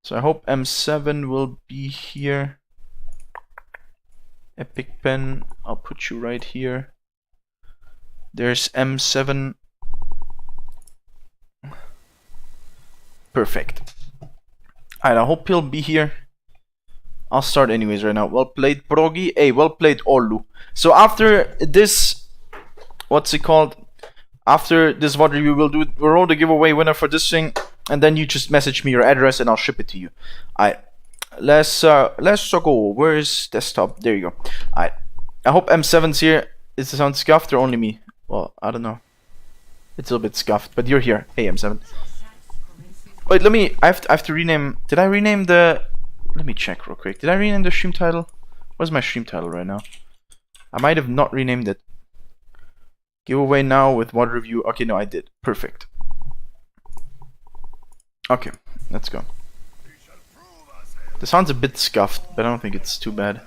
So I hope M7 will be here. Epic pen, I'll put you right here. There's M7. Perfect. Alright, I hope he'll be here. I'll start anyways right now. Well played, Progi. Hey, well played, Orlu. So after this, what's it called? After this VOD review, we'll roll the giveaway winner for this thing, and then you just message me your address and I'll ship it to you. Alright, let's go. Where is desktop? There you go. Alright, I hope M7's here. Is the sound scuffed or only me? Well, I don't know. It's a little bit scuffed, but you're here. Hey, M7. Wait, let me. I have to rename. Did I rename the? Let me check real quick. Did I rename the stream title? What's my stream title right now? I might have not renamed it. Giveaway now with VOD review. Okay, no, I did. Perfect. Okay, let's go. The sound's a bit scuffed, but I don't think it's too bad.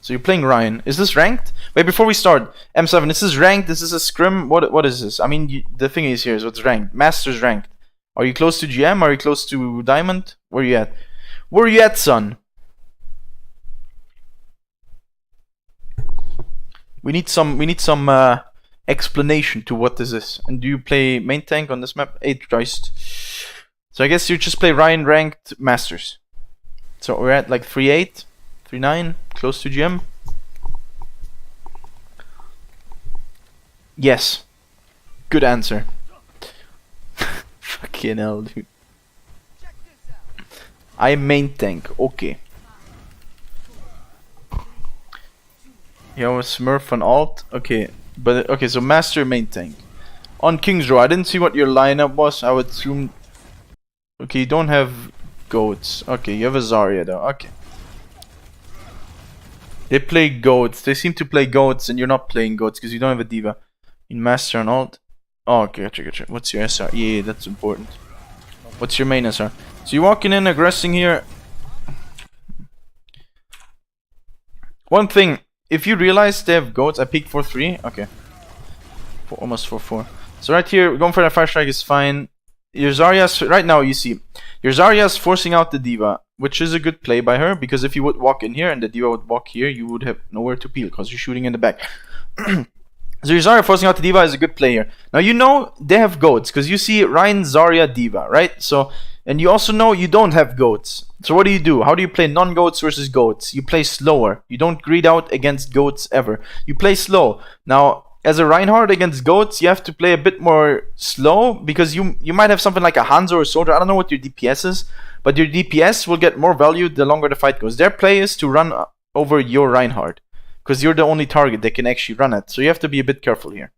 So you're playing Ryan. Is this ranked? Wait, before we start, M7, this is ranked. This is a scrim. What is this? I mean, the thing is here is what's ranked. Master's ranked. Are you close to GM? Are you close to Diamond? Where you at? Where you at, son? We need some explanation to what this is. And do you play Maintank on this map? 8 Christ. So I guess you just play Ryan ranked Masters. So we're at like 3-8, 3-9, close to GM. Yes. Good answer. Fucking hell, dude. I Maintank. Okay. You have a Smurf on alt. Okay. But okay, so Master Maintank. On King's Row, I didn't see what your lineup was. I would assume. Okay, you don't have goats. Okay, you have a Zarya though. Okay. They play goats. They seem to play goats, and you're not playing goats because you don't have a diva. In Master and alt. Oh, okay, gotcha. What's your SR? Yeah, that's important. What's your main SR? So you're walking in, aggressing here. One thing, if you realize they have goats, I peeked 4-3. Okay. Almost 4-4. So right here, going for that fire strike is fine. Your Zarya's, right now you see, your Zarya's forcing out the diva, which is a good play by her, because if you would walk in here and the diva would walk here, you would have nowhere to peel, because you're shooting in the back. So your Zarya forcing out the diva is a good play here. Now you know they have goats, because you see Ryan, Zarya, diva, right? So, and you also know you don't have goats. So what do? How do you play non-goats versus goats? You play slower. You don't greed out against goats ever. You play slow. Now, as a Reinhardt against goats, you have to play a bit more slow, because you might have something like a Hanzo or a Soldier. I don't know what your DPS is, but your DPS will get more value the longer the fight goes. Their play is to run over your Reinhardt, because you're the only target they can actually run at. So you have to be a bit careful here.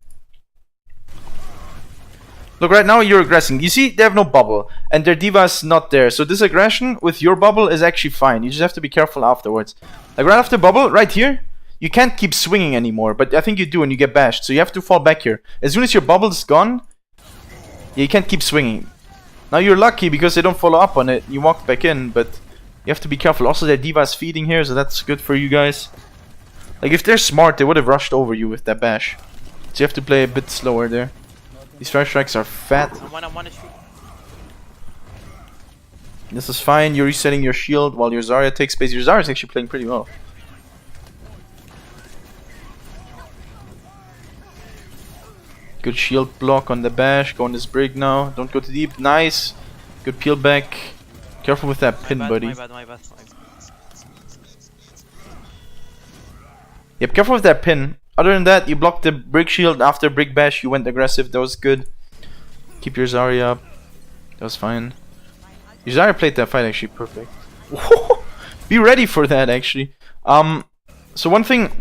Look, right now you're aggressing. You see, they have no bubble, and their diva's not there. So this aggression with your bubble is actually fine. You just have to be careful afterwards. Like right after bubble, right here, you can't keep swinging anymore, but I think you do and you get bashed. So you have to fall back here. As soon as your bubble's gone, yeah, you can't keep swinging. Now you're lucky because they don't follow up on it. You walk back in, but you have to be careful. Also, their diva's feeding here, so that's good for you guys. Like, if they're smart, they would have rushed over you with that bash. So you have to play a bit slower there. These fire strikes are fat. This is fine. You're resetting your shield while your Zarya takes space. Your Zarya is actually playing pretty well. Good shield block on the bash. Go on this brig now. Don't go too deep. Nice. Good peel back. Careful with that pin, buddy. My bad. Yep, careful with that pin. Other than that, you blocked the brig shield. After brig bash, you went aggressive. That was good. Keep your Zarya up. That was fine. Your Zarya played that fight actually perfect. Be ready for that actually. So one thing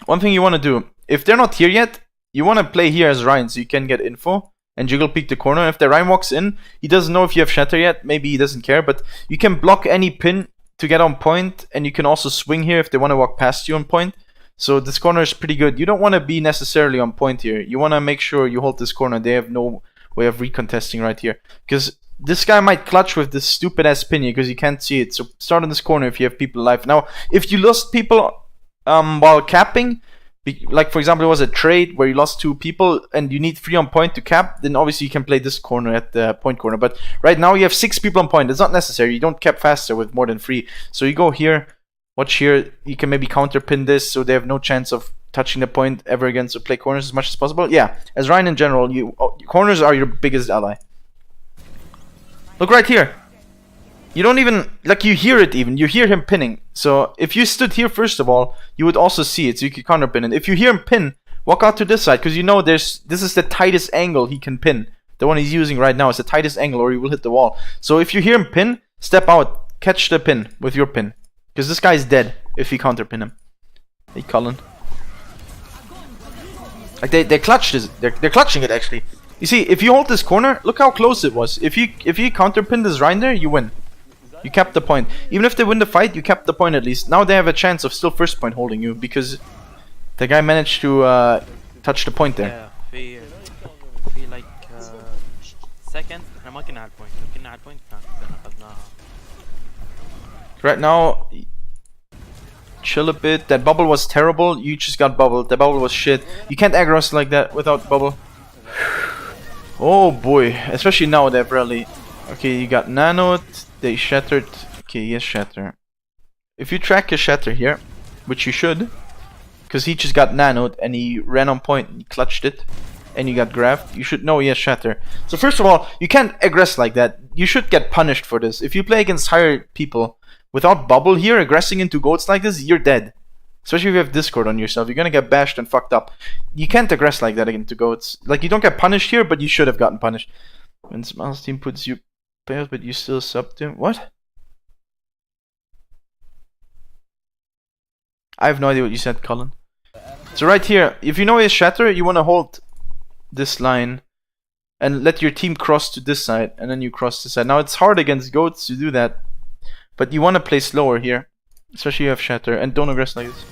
you want to do, if they're not here yet, you want to play here as Ryan so you can get info and jiggle peek the corner. If the Ryan walks in, he doesn't know if you have Shatter yet. Maybe he doesn't care, but you can block any pin to get on point, and you can also swing here if they want to walk past you on point. So this corner is pretty good. You don't want to be necessarily on point here. You want to make sure you hold this corner. They have no way of recontesting right here, because this guy might clutch with this stupid ass pin here because you can't see it. So start on this corner if you have people alive. Now, if you lost people while capping, Like for example, it was a trade where you lost 2 people and you need 3 on point to cap, then obviously you can play this corner at the point corner. But right now you have 6 people on point. It's not necessary. You don't cap faster with more than 3. So you go here, watch here. You can maybe counter pin this so they have no chance of touching the point ever again. So play corners as much as possible. Yeah, as Ryan in general, corners are your biggest ally. Look right here. You don't even, like, you hear it even. You hear him pinning. So if you stood here, first of all, you would also see it. So you could counter pin it. If you hear him pin, walk out to this side. Because you know this is the tightest angle he can pin. The one he's using right now is the tightest angle or he will hit the wall. So if you hear him pin, step out. Catch the pin with your pin. Because this guy's dead if you counter pin him. Hey, Colin. Like, they clutched this. They're clutching it, actually. You see, if you hold this corner, look how close it was. If you counter pin this Ryan there, you win. You kept the point. Even if they win the fight, you kept the point at least. Now they have a chance of still first point holding you because the guy managed to touch the point there. في like second احنا ما كنا على البوينت لو كنا على البوينت كنا أخذناها. Right now, chill a bit. That bubble was terrible. You just got bubbled. The bubble was shit. You can't aggro us like that without bubble. Oh boy, especially now they've rally. Okay, you got nanoed. They shattered. Okay, yes, shatter. If you track a shatter here, which you should, because he just got nanoed and he ran on point and he clutched it, and you got grabbed, you should know yes, shatter. So first of all, you can't aggress like that. You should get punished for this. If you play against higher people without bubble here, aggressing into goats like this, you're dead. Especially if you have Discord on yourself, you're gonna get bashed and fucked up. You can't aggress like that into goats. Like, you don't get punished here, but you should have gotten punished. When Smiles team puts you players, but you still sub to him. What? I have no idea what you said, Colin. So right here, if you know his shatter, you want to hold this line and let your team cross to this side, and then you cross this side. Now it's hard against goats to do that, but you want to play slower here, especially if you have shatter, and don't aggress like this.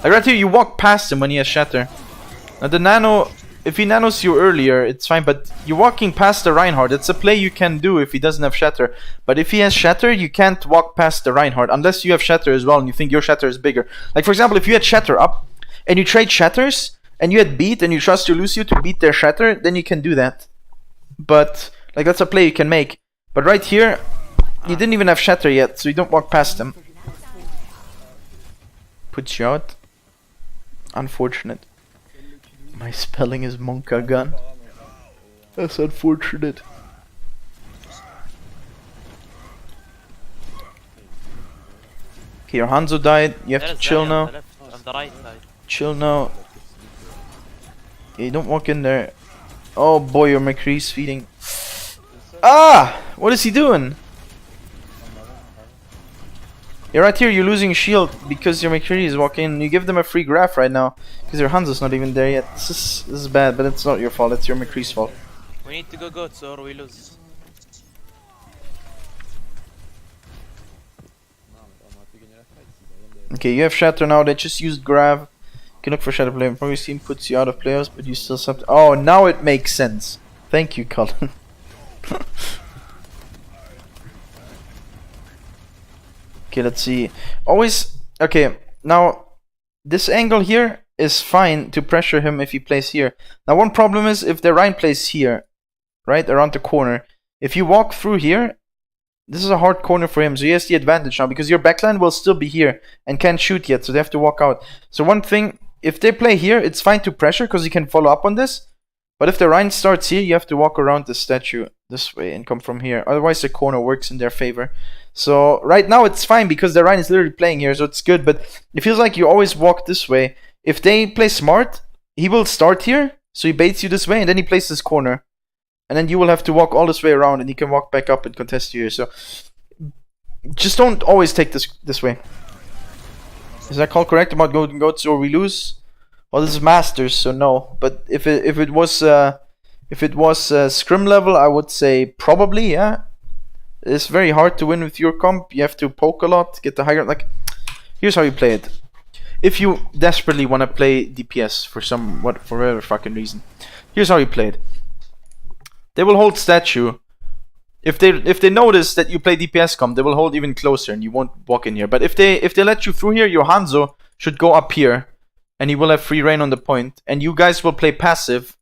Like right here, you walk past him when he has shatter. Now the nano, if he nanos you earlier, it's fine, but you're walking past the Reinhardt. It's a play you can do if he doesn't have shatter. But if he has shatter, you can't walk past the Reinhardt unless you have shatter as well and you think your shatter is bigger. Like for example, if you had shatter up and you trade shatters and you had beat and you trust your Lucio to beat their shatter, then you can do that. But like, that's a play you can make. But right here, you didn't even have shatter yet, so you don't walk past them. Puts you out. Unfortunate. My spelling is Monkagan. That's unfortunate. Okay, your Hanzo died. You have to chill now. Chill now. Yeah, don't walk in there. Oh boy, your McCree's feeding. Ah! What is he doing? Yeah, right here you're losing shield because your McCree is walking in. You give them a free graph right now because your Hanzo's not even there yet. This is bad, but it's not your fault. It's your McCree's fault. We need to go goats or we lose. Okay, you have shatter now. They just used grab. You can look for shatter play. Progi team puts you out of playoffs, but you still sub. Oh, now it makes sense. Thank you, Colin. Okay, let's see. Always, okay, now this angle here is fine to pressure him if he plays here. Now one problem is if the Ryan plays here, right, around the corner. If you walk through here, this is a hard corner for him, so he has the advantage now because your backline will still be here and can't shoot yet, so they have to walk out. So one thing, if they play here, it's fine to pressure because he can follow up on this. But if the Ryan starts here, you have to walk around the statue this way and come from here. Otherwise the corner works in their favor. So right now it's fine because the Ryan is literally playing here, so it's good. But it feels like you always walk this way. If they play smart, he will start here, so he baits you this way, and then he plays this corner. And then you will have to walk all this way around, and he can walk back up and contest you here. So just don't always take this way. Is that call correct about golden goats or we lose? Well, this is masters, so no. But if it was scrim level, I would say probably, yeah. It's very hard to win with your comp. You have to poke a lot, get the higher. Like, here's how you play it. If you desperately want to play DPS for whatever fucking reason, here's how you play it. They will hold statue. If they notice that you play DPS comp, they will hold even closer, and you won't walk in here. But if they let you through here, your Hanzo should go up here. and he will have free reign on the point, and you guys will play passive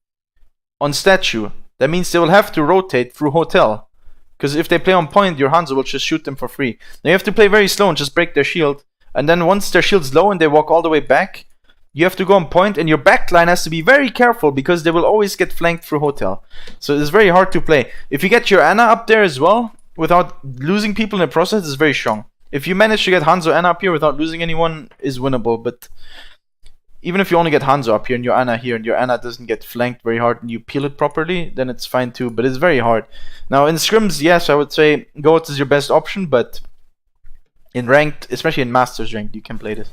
on statue. That means they will have to rotate through hotel. Because if they play on point, your Hanzo will just shoot them for free. Now you have to play very slow and just break their shield. And then once their shield's low and they walk all the way back, you have to go on point, and your backline has to be very careful because they will always get flanked through hotel. So it's very hard to play. If you get your Ana up there as well, without losing people in the process, it's very strong. If you manage to get Hanzo Ana up here without losing anyone, is winnable. But even if you only get Hanzo up here and your Ana here, and your Ana doesn't get flanked very hard and you peel it properly, then it's fine too. But it's very hard. Now in scrims, yes, I would say Goats is your best option, but in ranked, especially in Masters ranked, you can play this.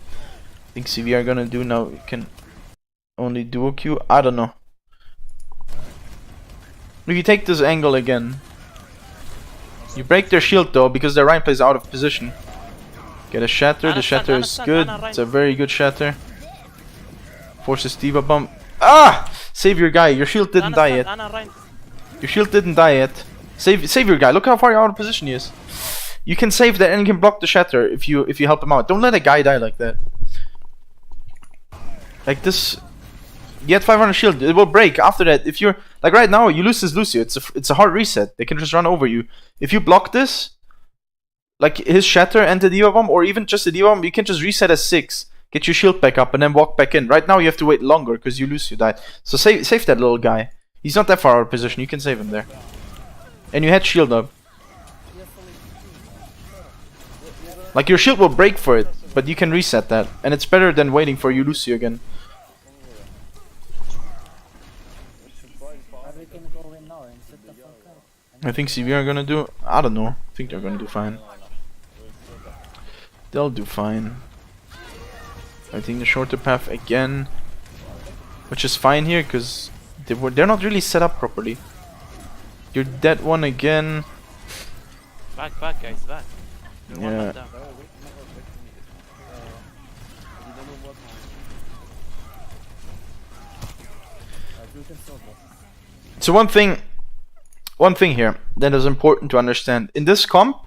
I think CV are gonna do now. You can only duo Q. I don't know. If you take this angle again, you break their shield though because their Rhine plays out of position. Get a shatter. The shatter is good. It's a very good shatter. Forces D.Va bump. Ah! Save your guy. Your shield didn't die yet. Your shield didn't die yet. Save your guy. Look how far out of position he is. You can save that and you can block the shatter if you help him out. Don't let a guy die like that. Like this, you had 500 shield. It will break after that. If you're like right now, you lose this Lucio. It's a hard reset. They can just run over you. If you block this, like his shatter and the D.Va bomb, or even just the D.Va bomb, you can just reset as 6, get your shield back up, and then walk back in. Right now, you have to wait longer because you Lucio died. So save that little guy. He's not that far out of position. You can save him there. And you had shield up. Like your shield will break for it, but you can reset that, and it's better than waiting for you Lucio again. I think CV are gonna do. I don't know. I think they're gonna do fine. They'll do fine. I think the shorter path again, which is fine here because they're not really set up properly. You're dead one again. Back, guys, back. Yeah. So one thing here that is important to understand in this comp,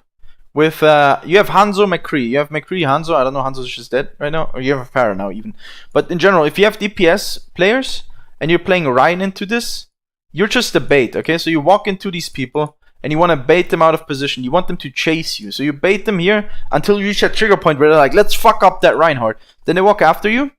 with you have Hanzo, McCree. You have McCree, Hanzo. I don't know, Hanzo's just dead right now, or you have a Pharah now even. But in general, if you have DPS players and you're playing Ryan into this, you're just a bait. Okay, so you walk into these people and you want to bait them out of position. You want them to chase you, so you bait them here until you reach that trigger point where they're like, let's fuck up that Reinhardt. Then they walk after you,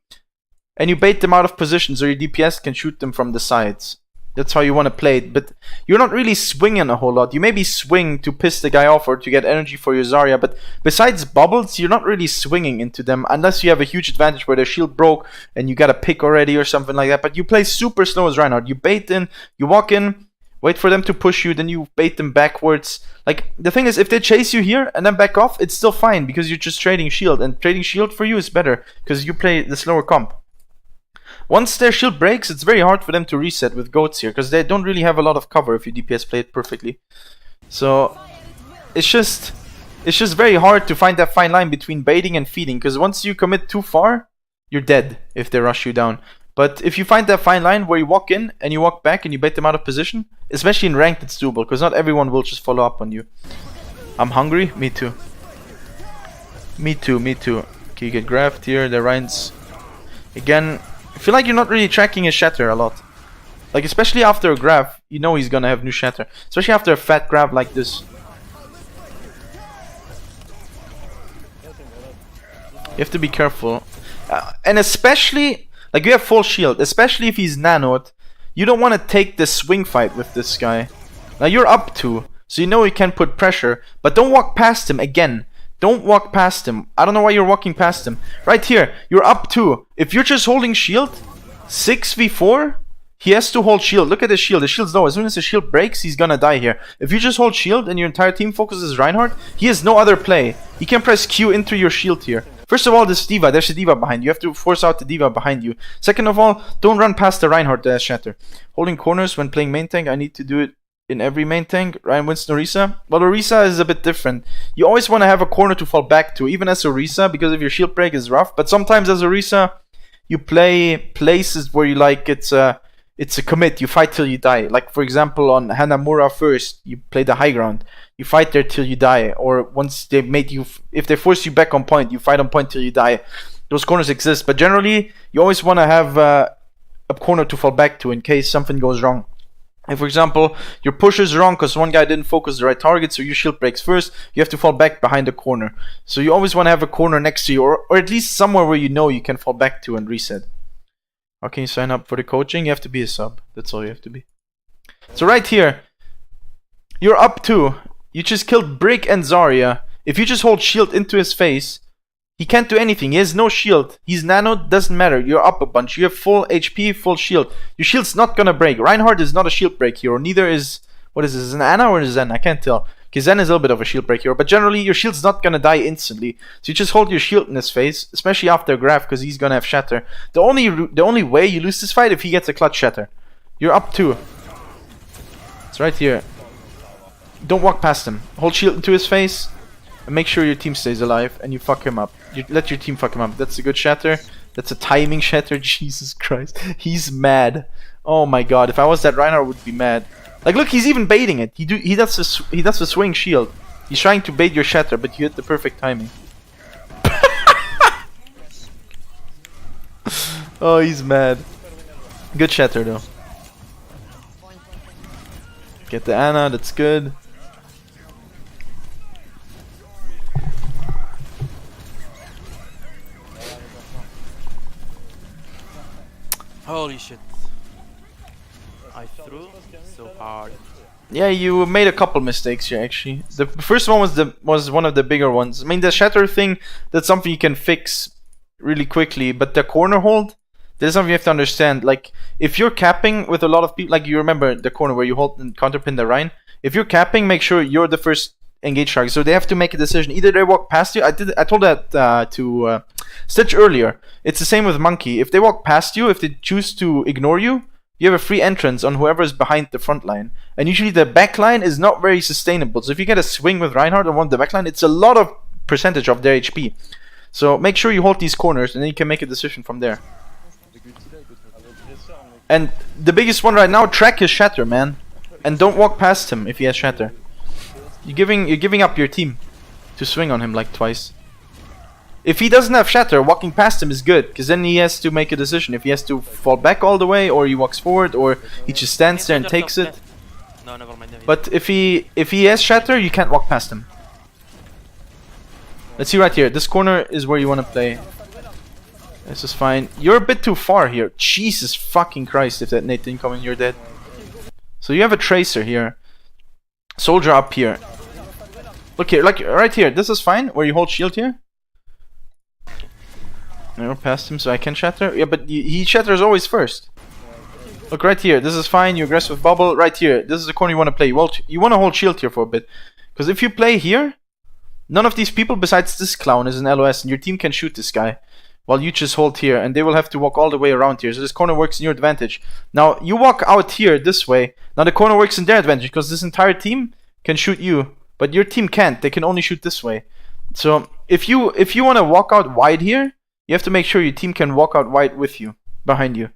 and you bait them out of position so your DPS can shoot them from the sides. That's how you want to play it, but you're not really swinging a whole lot. You maybe swing to piss the guy off or to get energy for your Zarya, but besides bubbles, you're not really swinging into them unless you have a huge advantage where their shield broke and you got a pick already or something like that. But you play super slow as Reinhardt. You bait in, you walk in, wait for them to push you, then you bait them backwards. Like, the thing is, if they chase you here and then back off, it's still fine because you're just trading shield, and trading shield for you is better because you play the slower comp. Once their shield breaks, it's very hard for them to reset with goats here because they don't really have a lot of cover if you DPS play it perfectly. So it's just very hard to find that fine line between baiting and feeding, because once you commit too far, you're dead if they rush you down. But if you find that fine line where you walk in and you walk back and you bait them out of position, especially in ranked, it's doable because not everyone will just follow up on you. I'm hungry. Me too. Me too. Okay, you get grabbed here. The Ryan's again. I feel like you're not really tracking his shatter a lot. Like, especially after a grab, you know he's gonna have new shatter. Especially after a fat grab like this. You have to be careful. And especially, like, you have full shield. Especially if he's nanoed. You don't want to take the swing fight with this guy. Now you're up 2, so you know you can put pressure. But don't walk past him again. Don't walk past him. I don't know why you're walking past him. Right here, you're up 2. If you're just holding shield, 6v4, he has to hold shield. Look at his shield. The shield's low. As soon as the shield breaks, he's gonna die here. If you just hold shield and your entire team focuses Reinhardt, he has no other play. He can press Q into your shield here. First of all, this D.Va. There's a D.Va behind you. You have to force out the D.Va behind you. Second of all, don't run past the Reinhardt shatter. Holding corners when playing main tank, I need to do it in every main tank. Ryan wins Orisa. Well, Orisa is a bit different. You always want to have a corner to fall back to, even as Orisa, because if your shield break is rough. But sometimes as Orisa, you play places where you like it's a commit. You fight till you die. Like for example on Hanamura first, you play the high ground. You fight there till you die. Or once they made you, if they force you back on point, you fight on point till you die. those corners exist. But generally, you always want to have a corner to fall back to in case something goes wrong. If, for example, your push is wrong because one guy didn't focus the right target, so your shield breaks first, you have to fall back behind the corner. So you always want to have a corner next to you, or at least somewhere where you know you can fall back to and reset. How can you sign up for the coaching? You have to be a sub. That's all you have to be. So right here, you're up 2. You just killed Brick and Zarya. If you just hold shield into his face, he can't do anything. He has no shield. He's nano, doesn't matter. You're up a bunch. You have full HP, full shield. Your shield's not gonna break. Reinhardt is not a shield break hero. Neither is... What is this? An Ana or a Zen? I can't tell. Because Zen is a little bit of a shield break hero. But generally, your shield's not gonna die instantly. So you just hold your shield in his face. Especially after Graph, because he's gonna have Shatter. The only way you lose this fight if he gets a clutch Shatter. You're up 2. It's right here. Don't walk past him. Hold shield into his face. And make sure your team stays alive. And you fuck him up. You let your team fuck him up. That's a good Shatter. That's a timing Shatter. Jesus Christ. He's mad. Oh my god. If I was that Reinhardt, I would be mad. Like, look, he's even baiting it. He does the swing shield. He's trying to bait your Shatter, but you hit the perfect timing. Oh, he's mad. Good Shatter, though. Get the Ana. That's good. Holy shit. I threw so hard. Yeah, you made a couple mistakes here actually. The first one was one of the bigger ones. I mean, the Shatter thing, that's something you can fix really quickly, but the corner hold, there's something you have to understand. Like, if you're capping with a lot of people, like you remember the corner where you hold and counterpin the Rein, if you're capping, make sure you're the first engage target. So they have to make a decision. Either they walk past you. I told that to Stitch earlier. It's the same with Monkey. If they walk past you, if they choose to ignore you, you have a free entrance on whoever is behind the front line. And usually the back line is not very sustainable. So if you get a swing with Reinhardt on one of the back line, it's a lot of percentage of their HP. So make sure you hold these corners and then you can make a decision from there. And the biggest one right now, track his Shatter, man. And don't walk past him if he has Shatter. You're giving up your team to swing on him like twice. If he doesn't have Shatter, walking past him is good, because then he has to make a decision. If he has to fall back all the way, or he walks forward, or he just stands there and takes it. No, never mind. But if he has Shatter, you can't walk past him. Let's see right here. This corner is where you want to play. This is fine. You're a bit too far here. Jesus fucking Christ! If that nade didn't come in, you're dead. So you have a Tracer here. Soldier up here. Look here, like right here. This is fine. Where you hold shield here. No, past him, so I can Shatter. Yeah, but he Shatters always first. Look right here. This is fine. You aggressive bubble right here. This is the corner you want to play. Well, you want to hold shield here for a bit, because if you play here, none of these people besides this clown is an LOS, and your team can shoot this guy, while you just hold here, and they will have to walk all the way around here. So this corner works in your advantage. Now you walk out here this way. Now the corner works in their advantage because this entire team can shoot you, but your team can't. They can only shoot this way. So if you want to walk out wide here, you have to make sure your team can walk out wide with you, behind you.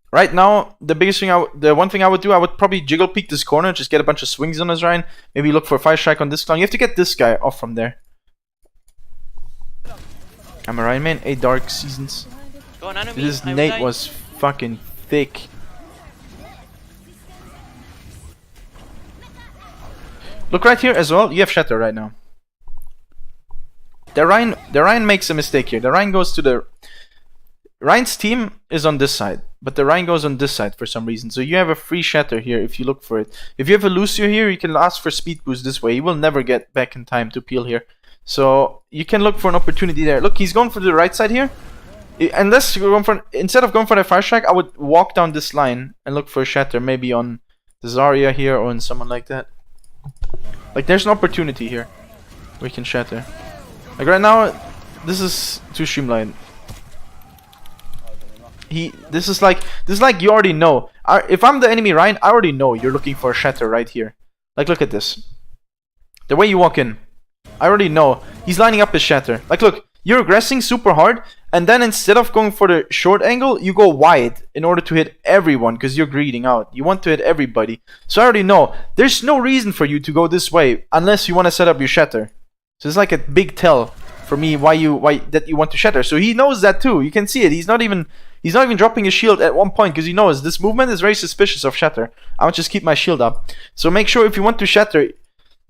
Right now, the one thing I would do, I would probably jiggle peek this corner, just get a bunch of swings on his Ryan. Maybe look for a 5-strike on this clown. You have to get this guy off from there. I'm a Ryan man, 8 dark seasons. This nade was fucking thick. Look right here as well, you have Shatter right now. The Ryan makes a mistake here. The Ryan goes to the... Ryan's team is on this side, but the Ryan goes on this side for some reason. So you have a free Shatter here if you look for it. If you have a Lucio here, you can ask for speed boost this way. He will never get back in time to peel here. So you can look for an opportunity there. Look, he's going for the right side here. Unless you're going for... Instead of going for the 5-strike, I would walk down this line and look for a Shatter. Maybe on the Zarya here or on someone like that. Like, there's an opportunity here where you can Shatter. Like right now, this is too streamlined. This is like you already know. If I'm the enemy Ryan, I already know you're looking for a Shatter right here. Like, look at this. The way you walk in, I already know he's lining up his Shatter. Like, look, you're aggressing super hard, and then instead of going for the short angle, you go wide in order to hit everyone because you're greeding out. You want to hit everybody. So I already know there's no reason for you to go this way unless you want to set up your Shatter. So it's like a big tell for me why you want to shatter. So he knows that too. You can see it. He's not even dropping his shield at one point because he knows this movement is very suspicious of shatter. I'll just keep my shield up. So make sure if you want to shatter,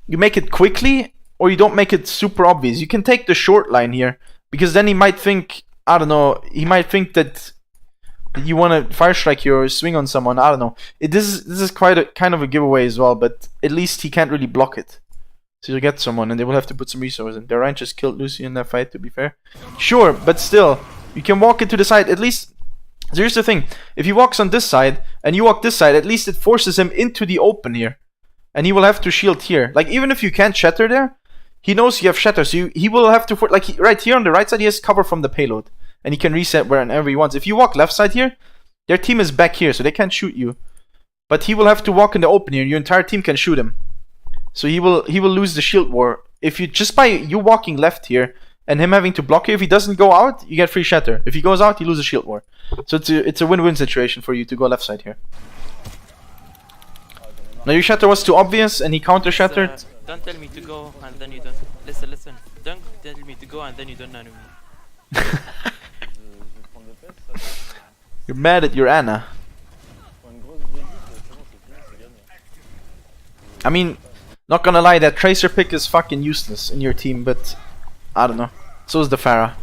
you make it quickly or you don't make it super obvious. You can take the short line here because then he might think, I don't know, he might think that you want to fire strike you or swing on someone. I don't know. This is quite a kind of a giveaway as well, but at least he can't really block it. So you'll get someone and they will have to put some resources in. Their rank just killed Lucy in that fight, to be fair. Sure, but still, you can walk it to the side. At least, so here's the thing. If he walks on this side and you walk this side, at least it forces him into the open here. And he will have to shield here. Like, even if you can't shatter there, he knows you have shatter. So he will have to, right here on the right side, he has cover from the payload. And he can reset wherever he wants. If you walk left side here, their team is back here, so they can't shoot you. But he will have to walk in the open here. Your entire team can shoot him. So he will lose the shield war. If you just by you walking left here and him having to block you, if he doesn't go out, you get free shatter. If he goes out, you lose the shield war. So it's a win-win situation for you to go left side here. Now your shatter was too obvious and he counter shattered. Don't tell me to go and then you don't listen. Don't tell me to go and then you don't know me. You're mad at your Anna. I mean, not gonna lie, that Tracer pick is fucking useless in your team, but I don't know. So is the Pharah.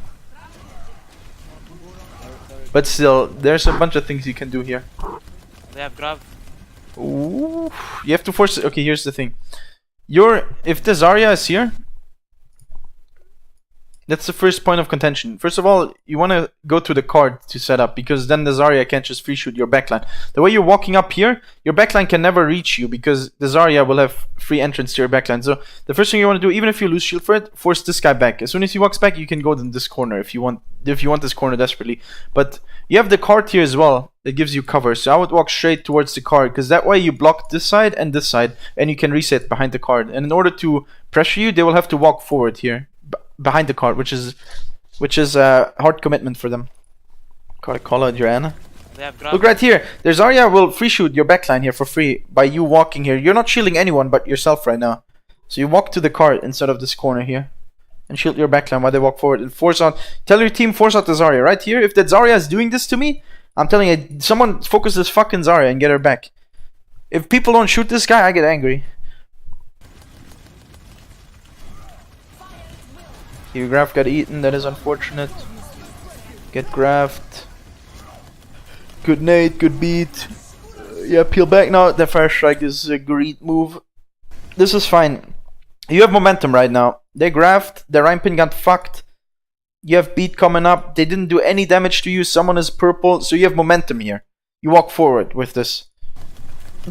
But still, there's a bunch of things you can do here. They have grab. Ooh, you have to force it. Okay, here's the thing. If the Zarya is here, that's the first point of contention. First of all, you want to go to the card to set up because then the Zarya can't just free shoot your backline. The way you're walking up here, your backline can never reach you because the Zarya will have free entrance to your backline. So the first thing you want to do, even if you lose shield for it, force this guy back. As soon as he walks back, you can go in this corner if you want this corner desperately. But you have the card here as well that gives you cover. So I would walk straight towards the card because that way you block this side and you can reset behind the card. And in order to pressure you, they will have to walk forward here. Behind the card, which is a hard commitment for them. Gotta call out your Anna. Look right here. There's Zarya will free shoot your backline here for free by you walking here. You're not shielding anyone but yourself right now. So you walk to the card instead of this corner here. And shield your backline while they walk forward. And force out. Tell your team force out the Zarya. Right here, if that Zarya is doing this to me, I'm telling you, someone focus this fucking Zarya and get her back. If people don't shoot this guy, I get angry. Your Graph got eaten, that is unfortunate. Get Graphed. Good nade, good beat. Yeah, peel back now. The fire strike is a great move. This is fine. You have momentum right now. They graphed, the Rhine pin got fucked. You have beat coming up. They didn't do any damage to you. Someone is purple, so you have momentum here. You walk forward with this.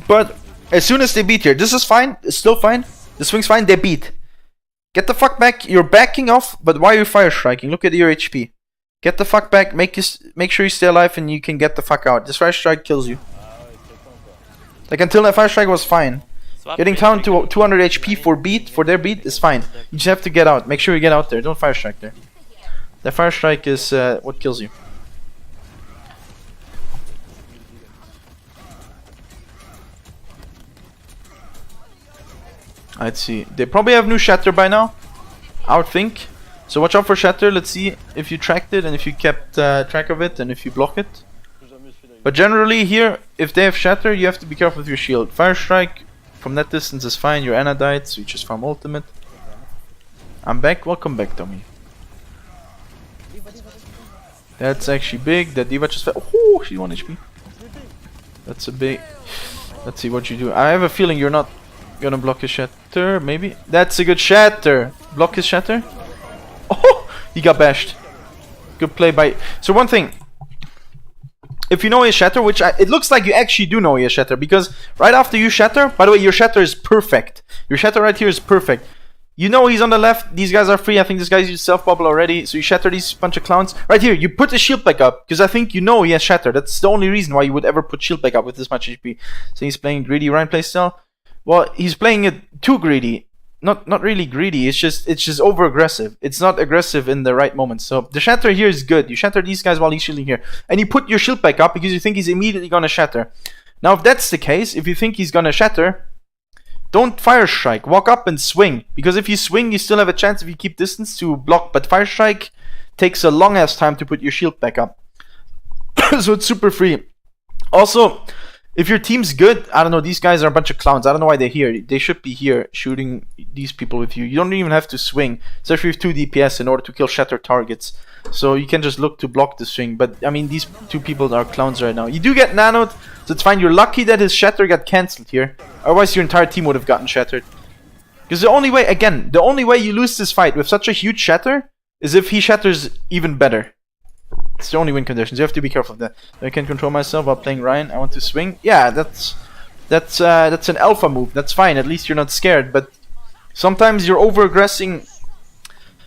But as soon as they beat here, this is fine. It's still fine. The swing's fine. They beat. Get the fuck back. You're backing off, but why are you fire striking? Look at your HP. Get the fuck back. Make sure you stay alive and you can get the fuck out. This fire strike kills you. Like until that fire strike was fine. Getting down to 200 HP for their beat is fine. You just have to get out. Make sure you get out there. Don't fire strike there. That fire strike is what kills you. Let's see. They probably have new shatter by now, I would think. So watch out for shatter. Let's see if you tracked it and if you kept track of it and if you block it. But generally here, if they have shatter, you have to be careful with your shield. Fire strike from that distance is fine. Your Anna died, so you just farm ultimate. I'm back. Welcome back, Tommy. That's actually big. That D.Va just fell. Oh, she's 1 HP. That's a big. Let's see what you do. I have a feeling you're not gonna block his shatter, maybe? That's a good shatter. Block his shatter. Oh, he got bashed. Good play by. So one thing, if you know his shatter, which it looks like you actually do know his shatter, because right after you shatter, by the way, your shatter is perfect. Your shatter right here is perfect. You know he's on the left. These guys are free. I think this guy's used self bubble already. So you shatter these bunch of clowns. Right here, you put the shield back up because I think you know he has shatter. That's the only reason why you would ever put shield back up with this much HP. So he's playing greedy Ryan playstyle. Well, he's playing it too greedy. Not really greedy. It's just over aggressive. It's not aggressive in the right moment. So the shatter here is good. You shatter these guys while he's shielding here, and you put your shield back up because you think he's immediately gonna shatter. Now, if that's the case, if you think he's gonna shatter, don't fire strike. Walk up and swing. Because if you swing, you still have a chance if you keep distance to block. But fire strike takes a long ass time to put your shield back up. So it's super free. Also, if your team's good, I don't know, these guys are a bunch of clowns. I don't know why they're here. They should be here shooting these people with you. You don't even have to swing, especially with 2 DPS in order to kill shatter targets. So you can just look to block the swing. But I mean, these 2 people are clowns right now. You do get nanoed, so it's fine. You're lucky that his shatter got cancelled here. Otherwise, your entire team would have gotten shattered. Because the only way, again, the only way you lose this fight with such a huge shatter is if he shatters even better. It's the only win conditions. You have to be careful of that. I can control myself while playing Ryan. I want to swing. Yeah, that's an alpha move. That's fine. At least you're not scared. But sometimes you're over-aggressing.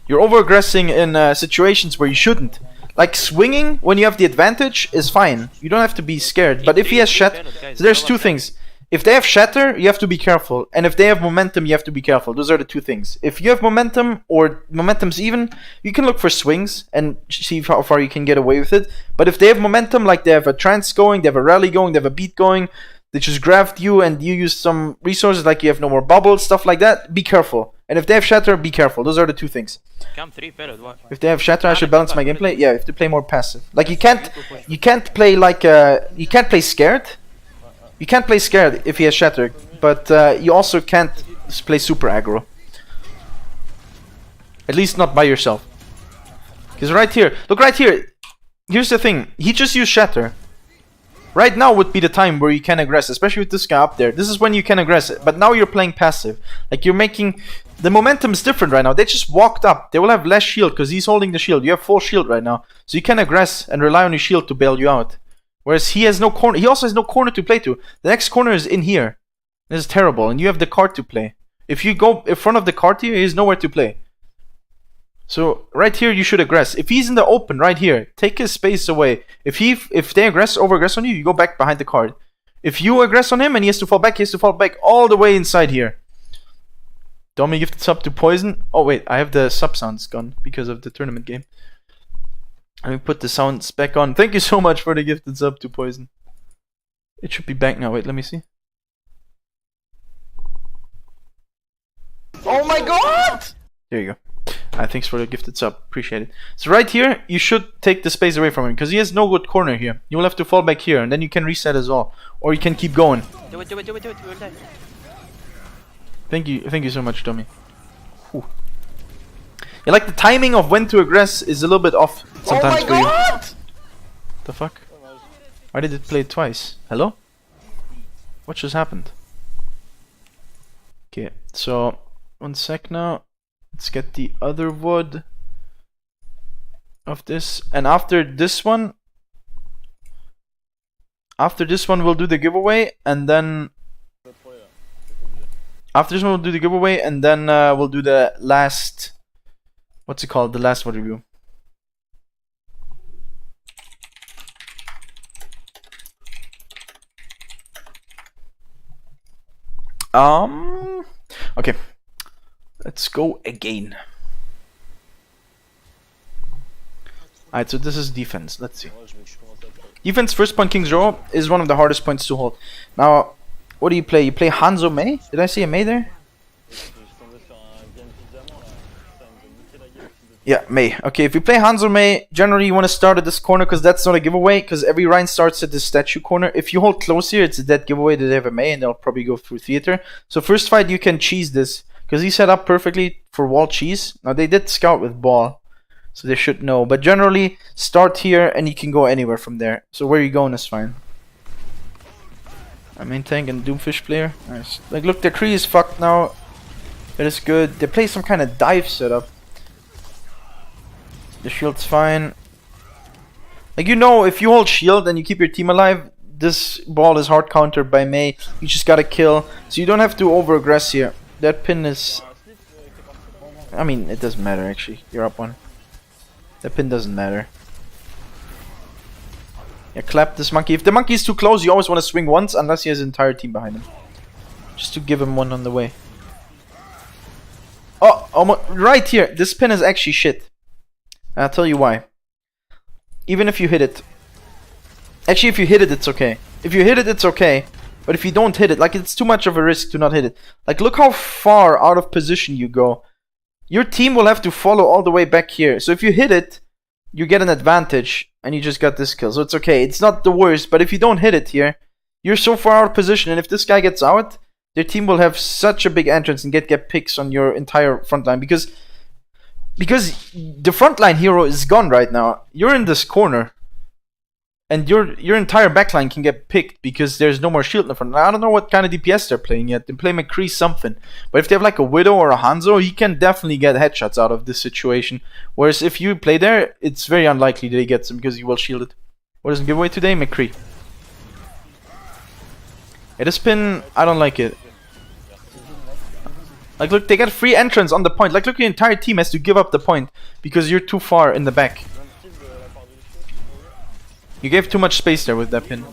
You're over-aggressing in situations where you shouldn't. Like swinging when you have the advantage is fine. You don't have to be scared. But if he has shatter, so there's 2 things. If they have shatter, you have to be careful. And if they have momentum, you have to be careful. Those are the 2 things. If you have momentum, or momentum's even, you can look for swings and see how far you can get away with it. But if they have momentum, like they have a trance going, they have a rally going, they have a beat going, they just grabbed you and you use some resources like you have no more bubbles, stuff like that, be careful. And if they have shatter, be careful. Those are the 2 things. If they have shatter, I should balance my gameplay. Yeah, you have to play more passive. Like you can't play like you can't play scared. You can't play scared if he has shatter, but you also can't play super aggro. At least not by yourself. Because right here, look right here. Here's the thing, he just used shatter. Right now would be the time where you can aggress, especially with this guy up there. This is when you can aggress it, but now you're playing passive. Like you're making, the momentum is different right now. They just walked up. They will have less shield because he's holding the shield. You have full shield right now. So you can aggress and rely on your shield to bail you out. Whereas he has no corner. He also has no corner to play to. The next corner is in here. This is terrible. And you have the card to play. If you go in front of the card here, he has nowhere to play. So right here you should aggress. If he's in the open right here, take his space away. If they over-aggress on you, you go back behind the card. If you aggress on him and he has to fall back, he has to fall back all the way inside here. Domi gifted sub to Poison. Oh wait, I have the sub sounds gone because of the tournament game. Let me put the sounds back on. Thank you so much for the gifted sub to Poison. It should be back now. Wait, let me see. Oh my god! There you go. Thanks for the gifted sub. Appreciate it. So right here, you should take the space away from him because he has no good corner here. You will have to fall back here and then you can reset as well. Or you can keep going. Do it. We will die. Thank you so much, Tommy. Whew. Yeah, like the timing of when to aggress is a little bit off sometimes for you. The fuck? Why did it play twice? Hello? What just happened? Okay, so 1 sec now. Let's get the other VOD of this. And after this one we'll do the giveaway, and then after this one we'll do the giveaway, and then we'll do the last, what's it called? The last VOD review. Okay. Let's go again. Alright, so this is defense. Let's see. Defense first point King's Row is one of the hardest points to hold. Now, what do you play? You play Hanzo Mei? Did I see a Mei there? Yeah, Mei. Okay, if you play Hanzo Mei, generally you want to start at this corner because that's not a giveaway, because every round starts at this statue corner. If you hold close here, it's a dead giveaway that they have a Mei and they'll probably go through theater. So first fight you can cheese this, because he's set up perfectly for wall cheese. Now they did scout with ball, so they should know. But generally, start here and you can go anywhere from there. So where you going is fine. I mean, Tank and Doomfish player. Nice. Like, look, the Kree is fucked now. That is good. They play some kind of dive setup. The shield's fine. Like, you know, if you hold shield and you keep your team alive, this ball is hard countered by Mei. You just gotta kill. So you don't have to over-aggress here. That pin is... I mean, it doesn't matter actually. You're up one. That pin doesn't matter. Yeah, clap this monkey. If the monkey is too close, you always want to swing once, unless he has his entire team behind him. Just to give him one on the way. Oh, almost right here. This pin is actually shit. And I'll tell you why. Even if you hit it. Actually, if you hit it, it's okay. If you hit it, it's okay. But if you don't hit it, like, it's too much of a risk to not hit it. Like, look how far out of position you go. Your team will have to follow all the way back here. So if you hit it, you get an advantage, and you just got this kill. So it's okay. It's not the worst, but if you don't hit it here, you're so far out of position, and if this guy gets out, their team will have such a big entrance and get picks on your entire front line. Because the frontline hero is gone right now. You're in this corner. And your entire backline can get picked because there's no more shield in the front. I don't know what kind of DPS they're playing yet. They play McCree something. But if they have like a Widow or a Hanzo, he can definitely get headshots out of this situation. Whereas if you play there, it's very unlikely that he gets them because you will shield it. What is the giveaway today? McCree. It has been... I don't like it. Like, look, they get free entrance on the point. Like, look, your entire team has to give up the point because you're too far in the back. You gave too much space there with that pin.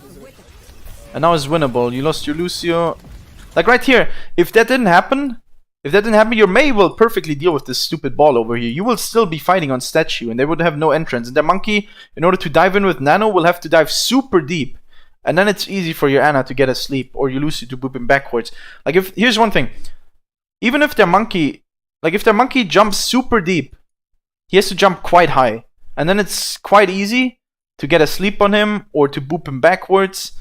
And now it's winnable. You lost your Lucio. Like right here, if that didn't happen, your Mei will perfectly deal with this stupid ball over here. You will still be fighting on statue and they would have no entrance. And their monkey, in order to dive in with Nano, will have to dive super deep. And then it's easy for your Ana to get asleep or your Lucio to boop him backwards. Like, here's one thing. Even if their monkey, if their monkey jumps super deep, he has to jump quite high. And then it's quite easy to get a sleep on him or to boop him backwards.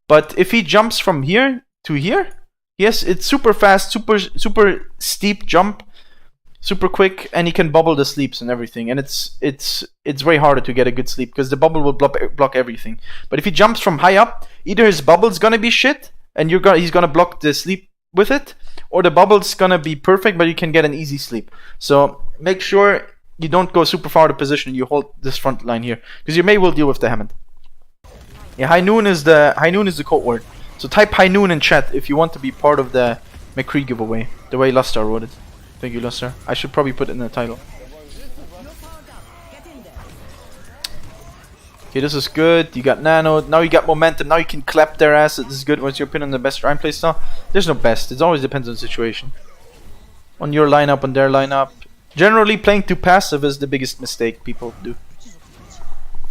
But if he jumps from here to here, yes, it's super fast, super steep jump, super quick, and he can bubble the sleeps and everything. And it's way harder to get a good sleep because the bubble will block everything. But if he jumps from high up, either his bubble's gonna be shit and he's gonna block the sleep with it, or the bubble's gonna be perfect, but you can get an easy sleep. So make sure you don't go super far out of position. You hold this front line here because your Mei will deal with the Hammond. Yeah, high noon is the code word. So type high noon in chat if you want to be part of the McCree giveaway. The way Lustar wrote it. Thank you, Lustar. I should probably put it in the title. Okay, this is good. You got Nano. Now you got momentum. Now you can clap their ass. This is good. What's your opinion on the best Ryan playstyle? There's no best. It always depends on the situation. On your lineup, on their lineup. Generally, playing too passive is the biggest mistake people do.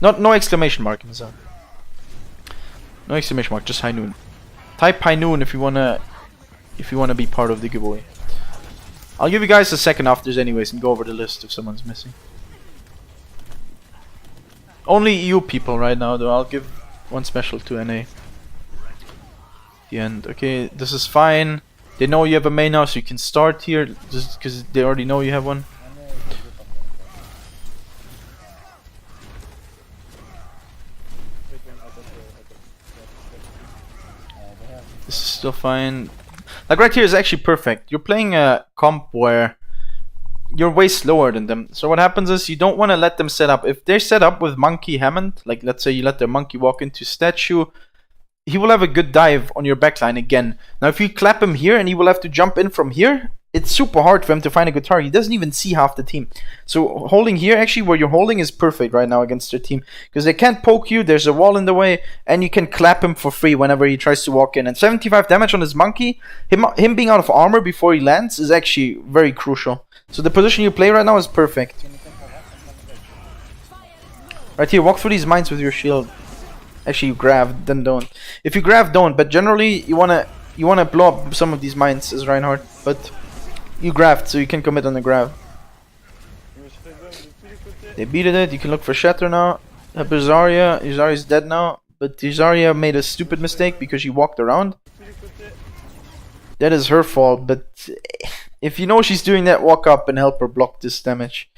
No exclamation mark in the zone. No exclamation mark, just high noon. Type high noon if you wanna be part of the giveaway. I'll give you guys a second after this anyways and go over the list if someone's missing. Only EU people right now though. I'll give one special to NA. The end. Okay, this is fine. They know you have a main now, so you can start here just because they already know you have one. This is still fine. Like right here is actually perfect. You're playing a comp where you're way slower than them. So what happens is you don't want to let them set up. If they're set up with Monkey Hammond, like let's say you let their monkey walk into statue, he will have a good dive on your backline again. Now if you clap him here and he will have to jump in from here, it's super hard for him to find a good target. He doesn't even see half the team. So holding here, actually where you're holding is perfect right now against their team. Because they can't poke you, there's a wall in the way, and you can clap him for free whenever he tries to walk in. And 75 damage on his monkey, him being out of armor before he lands is actually very crucial. So the position you play right now is perfect. Right here, walk through these mines with your shield. Actually, you grab, then don't. If you grab, don't. But generally, you wanna blow up some of these mines as Reinhardt. But you grabbed, so you can commit on the grab. They beated it. You can look for Shatter now. Zarya. Zarya's dead now. But Zarya made a stupid mistake because she walked around. That is her fault. But if you know she's doing that, walk up and help her block this damage.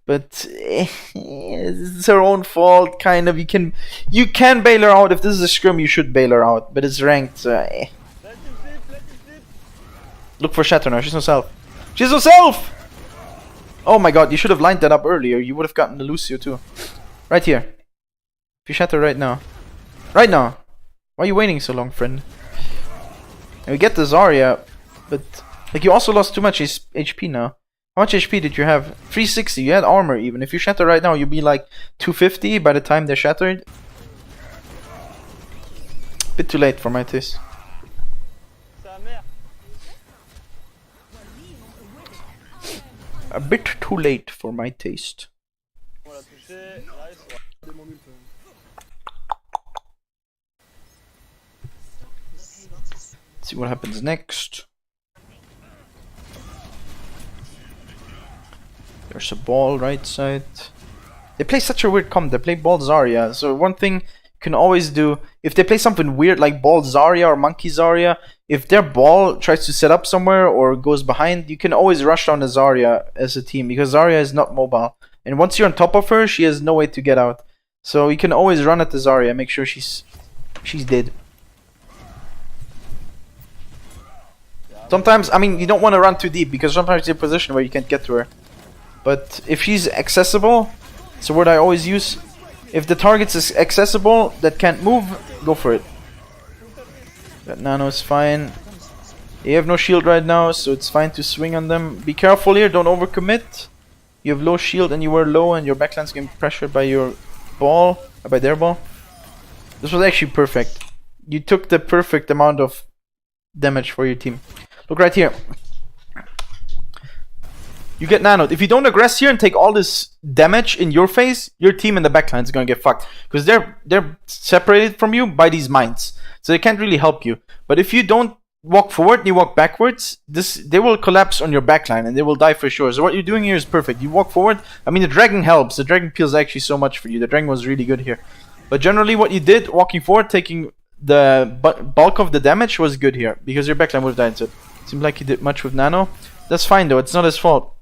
But it's her own fault, kind of. You can bail her out. If this is a scrim, you should bail her out. But it's ranked. Look for Shatter now. She's no self. She's no self! Oh my god, you should have lined that up earlier. You would have gotten the Lucio too. Right here. If you Shatter right now. Right now. Why are you waiting so long, friend? And we get the Zarya. But like you also lost too much HP now. How much HP did you have? 360. You had armor even. If you Shatter right now, you'd be like 250 by the time they're shattered. Bit too late for my taste. A bit too late for my taste. See what happens next. There's a ball right side. They play such a weird comp. They play ball Zarya. So one thing you can always do, if they play something weird like ball Zarya or monkey Zarya, if their ball tries to set up somewhere or goes behind, you can always rush down to Zarya as a team, because Zarya is not mobile. And once you're on top of her, she has no way to get out. So you can always run at the Zarya, make sure she's dead. Sometimes, I mean, you don't want to run too deep, because sometimes you're in a position where you can't get to her. But if she's accessible, it's a word I always use. If the target is accessible, that can't move, go for it. That nano is fine. You have no shield right now, so it's fine to swing on them. Be careful here, don't overcommit. You have low shield and you were low, and your backline's getting pressured by your ball, by their ball. This was actually perfect. You took the perfect amount of damage for your team. Look right here. You get nanoed. If you don't aggress here and take all this damage in your face, your team in the backline is gonna get fucked, because they're separated from you by these mines, so they can't really help you. But if you don't walk forward and you walk backwards, they will collapse on your backline and they will die for sure. So what you're doing here is perfect. You walk forward. I mean, the dragon helps. The dragon peels actually so much for you. The dragon was really good here. But generally, what you did, walking forward, taking the bulk of the damage, was good here, because your backline would have died. So it seemed like he did much with nano. That's fine though. It's not his fault.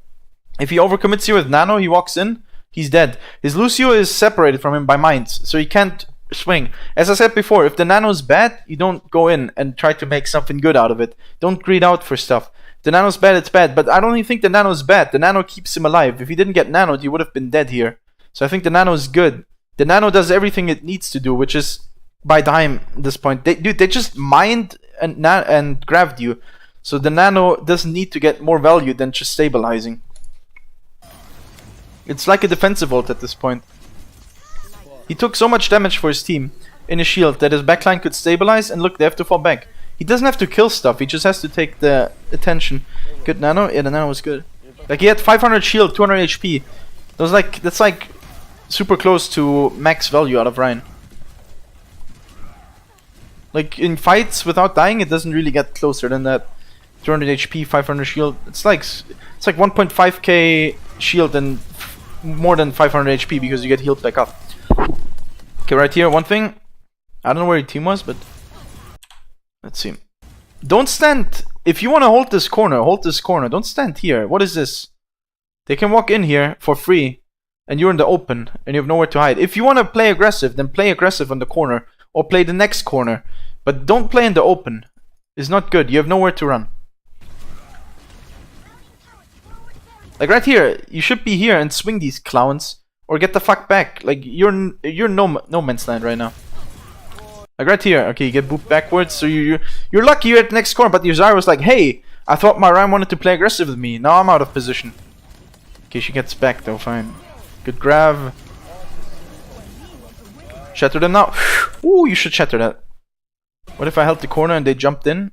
If he overcommits you with nano, he walks in, he's dead. His Lucio is separated from him by mines, so he can't swing. As I said before, if the nano is bad, you don't go in and try to make something good out of it. Don't greed out for stuff. If the nano's bad, it's bad. But I don't even think the nano is bad. The nano keeps him alive. If he didn't get nanoed, he would have been dead here. So I think the nano is good. The nano does everything it needs to do, which is by time at this point. They just mined and grabbed you. So the nano doesn't need to get more value than just stabilizing. It's like a defensive ult at this point. He took so much damage for his team in his shield that his backline could stabilize, and look, they have to fall back. He doesn't have to kill stuff, he just has to take the attention. Good nano? Yeah, the nano was good. Like, he had 500 shield, 200 HP. That's like super close to max value out of Ryan. Like, in fights without dying, it doesn't really get closer than that. 200 HP, 500 shield. It's like 1.5k shield and more than 500 HP, because you get healed back up. Okay, right here, one thing. I don't know where your team was, but let's see. Don't stand. If you want to hold this corner, hold this corner. Don't stand here. What is this? They can walk in here for free, and you're in the open, and you have nowhere to hide. If you want to play aggressive, then play aggressive on the corner, or play the next corner. But don't play in the open. It's not good. You have nowhere to run. Like right here, you should be here and swing these clowns, or get the fuck back. Like, you're no man's land right now. Like right here, okay, you get booped backwards, so you're lucky you're at the next corner. But your Zarya was like, hey, I thought my Ryan wanted to play aggressive with me. Now I'm out of position. Okay, she gets back though, fine. Good grab. Shatter them now. Ooh, you should shatter that. What if I held the corner and they jumped in?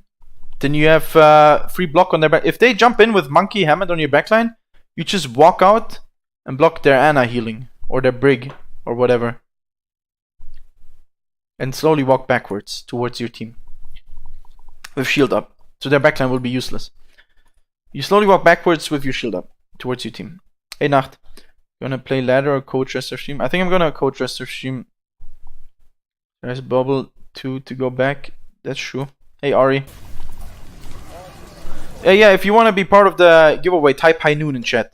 Then you have free block on their back. If they jump in with Monkey Hammond on your backline, you just walk out and block their Ana healing, or their Brig, or whatever. And slowly walk backwards towards your team. With shield up. So their backline will be useless. You slowly walk backwards with your shield up towards your team. Hey Nacht. You wanna play ladder or coach rest of stream? I think I'm gonna coach rest of stream. There's bubble 2 to go back. That's true. Hey Ari. Yeah, if you want to be part of the giveaway, type high noon in chat.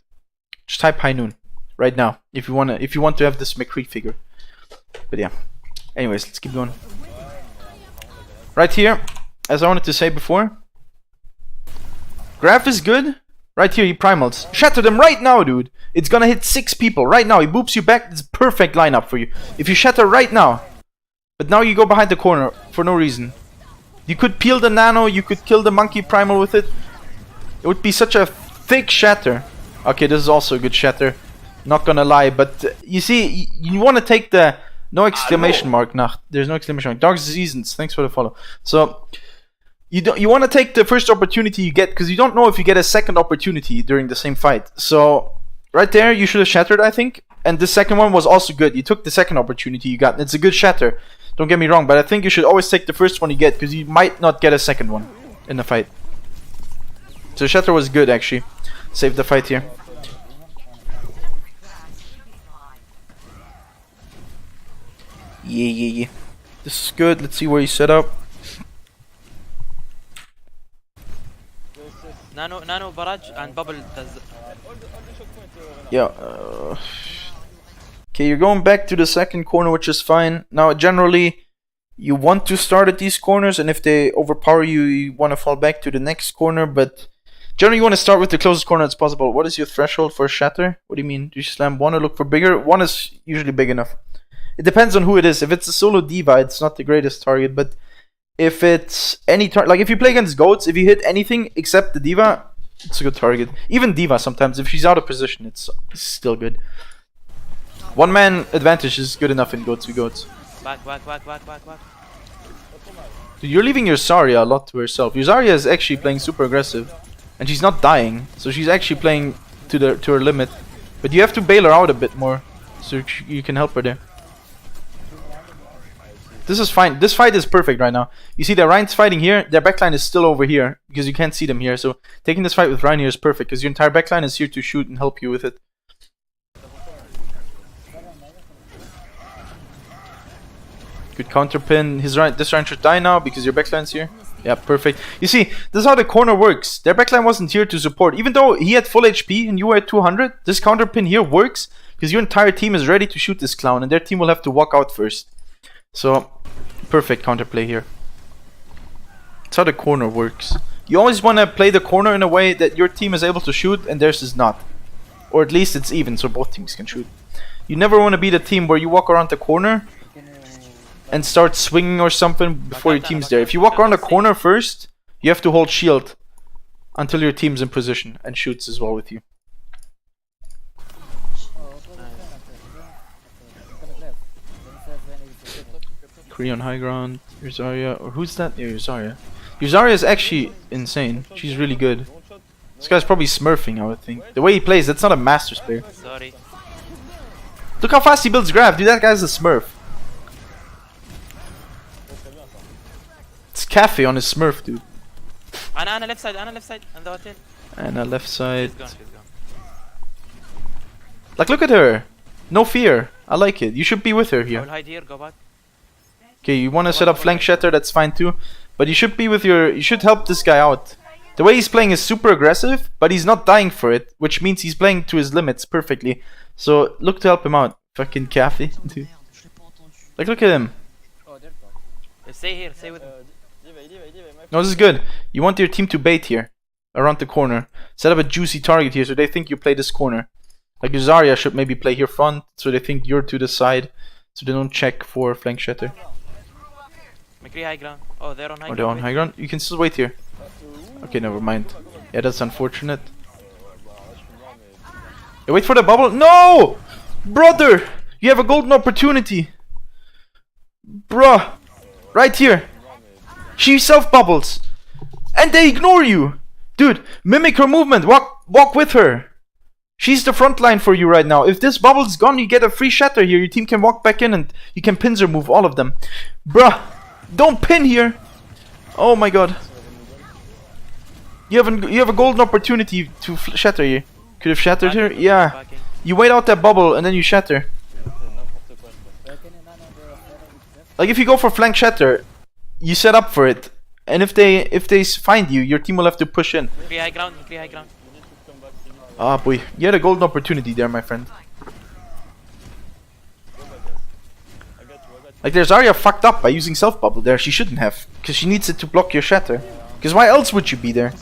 Just type high noon right now if you want to have this McCree figure. But yeah. Anyways, let's keep going. Right here, as I wanted to say before, Graph is good. Right here, he primals. Shatter them right now, dude. It's gonna hit 6 people right now. He boops you back. It's perfect lineup for you. If you shatter right now, but now you go behind the corner for no reason. You could peel the nano. You could kill the monkey primal with it. It would be such a thick shatter. Okay, this is also a good shatter. Not gonna lie, but you see, you want to take the no exclamation mark. Nah, there's no exclamation mark. Dark Seasons, thanks for the follow. So you want to take the first opportunity you get, because you don't know if you get a second opportunity during the same fight. So right there, you should have shattered, I think. And the second one was also good. You took the second opportunity you got. It's a good shatter. Don't get me wrong, but I think you should always take the first one you get, because you might not get a second one. in the fight. So Shatter was good actually. Saved the fight here. Yeah. This is good. Let's see where he's set up. Nano barrage and bubble does. Yeah. Okay, you're going back to the second corner, which is fine. Now, generally, you want to start at these corners, and if they overpower you, you want to fall back to the next corner. But generally, you want to start with the closest corner as possible. What is your threshold for Shatter? What do you mean? Do you slam one or look for bigger? One is usually big enough. It depends on who it is. If it's a solo diva, it's not the greatest target. But if it's any target, like if you play against goats, if you hit anything except the diva, it's a good target. Even diva sometimes, if she's out of position, it's still good. One man advantage is good enough in goats v goats. Back. Dude, you're leaving your Zarya a lot to herself. Your Zarya is actually playing super aggressive, and she's not dying, so she's actually playing to her limit. But you have to bail her out a bit more, so you can help her there. This is fine. This fight is perfect right now. You see, the Ryan's fighting here. Their backline is still over here because you can't see them here. So taking this fight with Ryan here is perfect because your entire backline is here to shoot and help you with it. Good counter pin. This Ryan should die now because your backline's here. Yeah, perfect. You see, this is how the corner works. Their backline wasn't here to support. Even though he had full HP and you were at 200, this counter pin here works because your entire team is ready to shoot this clown and their team will have to walk out first. So, perfect counterplay here. That's how the corner works. You always want to play the corner in a way that your team is able to shoot and theirs is not. Or at least it's even so both teams can shoot. You never want to be the team where you walk around the corner and start swinging or something before your team's there. If you walk around the corner first, you have to hold shield until your team's in position and shoots as well with you. Kree on high ground, your Zarya, or who's that? Yeah, your Zarya. Your Zarya is actually insane. She's really good. This guy's probably smurfing, I would think. The way he plays, that's not a Masters player. Sorry. Look how fast he builds graph, dude. That guy's a smurf. It's Cafe on his smurf, dude. Anna left side, and the hotel. And left side. She's gone. Like, look at her. No fear. I like it. You should be with her I will here. hide here, go back. Okay, you want to set up flank shatter, that's fine too. But you should be with you should help this guy out. The way he's playing is super aggressive, but he's not dying for it, which means he's playing to his limits perfectly. So look to help him out. Fucking Cafe, dude. Like, look at him. Stay here, stay with me. No, this is good. You want your team to bait here, around the corner. Set up a juicy target here so they think you play this corner. Like your Zarya should maybe play here front, so they think you're to the side, so they don't check for flank shatter. McCree high ground. Oh, they're on high ground. They're on high ground? You can still wait here. Okay, never mind. Yeah, that's unfortunate. Yeah, wait for the bubble. No! Brother! You have a golden opportunity. Bruh. Right here. She self-bubbles. And they ignore you. Dude, mimic her movement. Walk with her. She's the front line for you right now. If this bubble's gone, you get a free shatter here. Your team can walk back in and you can pincer move all of them. Bruh. Don't pin here. Oh my god. You have a golden opportunity to shatter here. Could have shattered her. Yeah. You wait out that bubble and then you shatter. Like if you go for flank shatter, you set up for it. And if they find you, your team will have to push in. McCree high ground, McCree high ground. Ah boy, you had a golden opportunity there, my friend. Like there's Zarya fucked up by using self bubble there. She shouldn't have, because she needs it to block your shatter. Because why else would you be there?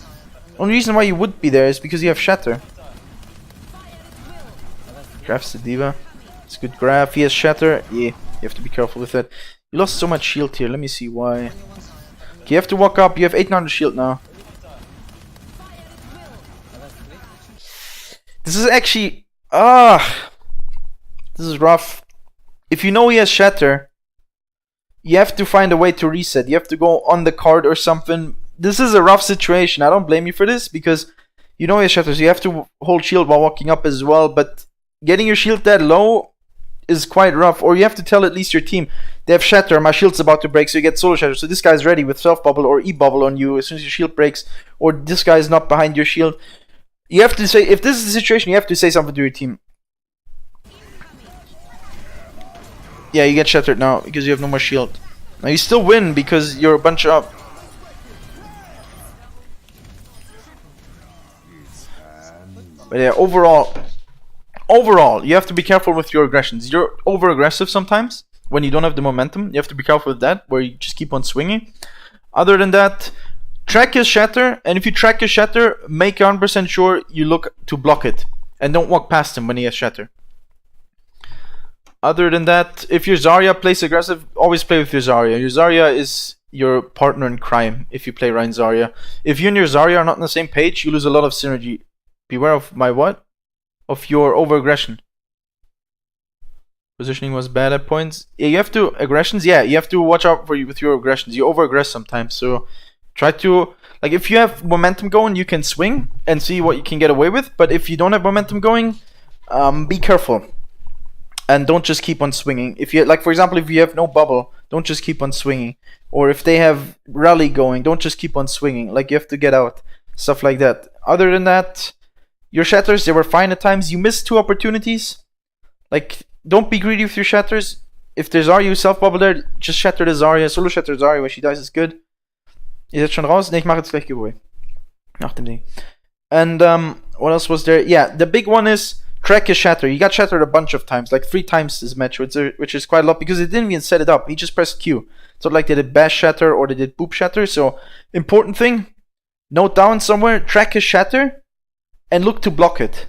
Only reason why you would be there is because you have shatter. Grabs the diva. It's a good grab. He has shatter. Yeah, you have to be careful with that. You lost so much shield here. Let me see why. Okay, you have to walk up. You have 800 shield now. This is actually... this is rough. If you know he has shatter, you have to find a way to reset. You have to go on the card or something. This is a rough situation. I don't blame you for this because you know he has shatter, so you have to hold shield while walking up as well. But getting your shield that low is quite rough, or you have to tell at least your team they have shatter, my shield's about to break, so you get solo shatter, so this guy's ready with self bubble or e bubble on you as soon as your shield breaks, or this guy's not behind your shield. You have to say, if this is the situation, you have to say something to your team. Yeah, you get shattered now because you have no more shield. Now you still win because you're a bunch up. But yeah, overall, you have to be careful with your aggressions. You're over aggressive sometimes when you don't have the momentum. You have to be careful with that, where you just keep on swinging. Other than that, track his shatter, and if you track his shatter, make 100% sure you look to block it, and don't walk past him when he has shatter. Other than that, if your Zarya plays aggressive, always play with your Zarya. Your Zarya is your partner in crime if you play Rein Zarya. If you and your Zarya are not on the same page, you lose a lot of synergy. Beware of my what? Of your over-aggression. Positioning was bad at points. Yeah, you have to... Aggressions? Yeah, you have to watch out for you with your aggressions. You over-aggress sometimes, so... Try to... Like, if you have momentum going, you can swing and see what you can get away with. But if you don't have momentum going, be careful. And don't just keep on swinging. If you... Like, for example, if you have no bubble, don't just keep on swinging. Or if they have rally going, don't just keep on swinging. Like, you have to get out. Stuff like that. Other than that... Your shatters, they were fine at times. You missed 2 opportunities. Like, don't be greedy with your shatters. If there's Zarya self-bubble there, just shatter the Zarya. Solo shatter Zarya, when she dies is good. Ihr seid schon raus? Ne, ich mache jetzt gleich Giveaway. Nach dem Ding. And, what else was there? Yeah, the big one is track his shatter. He got shattered a bunch of times. Like 3 times this match, which is quite a lot. Because they didn't even set it up. He just pressed Q. So like they did bash shatter or they did boop shatter. So, important thing. Note down somewhere. Track his shatter. And look to block it.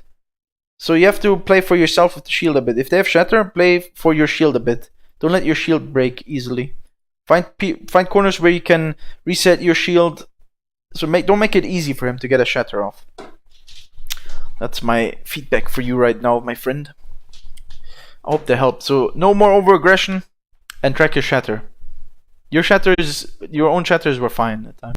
So you have to play for yourself with the shield a bit. If they have shatter, play for your shield a bit. Don't let your shield break easily. Find corners where you can reset your shield. So don't make it easy for him to get a shatter off. That's my feedback for you right now, my friend. I hope that helped. So no more over aggression and track your shatter. Your own shatters were fine at the time.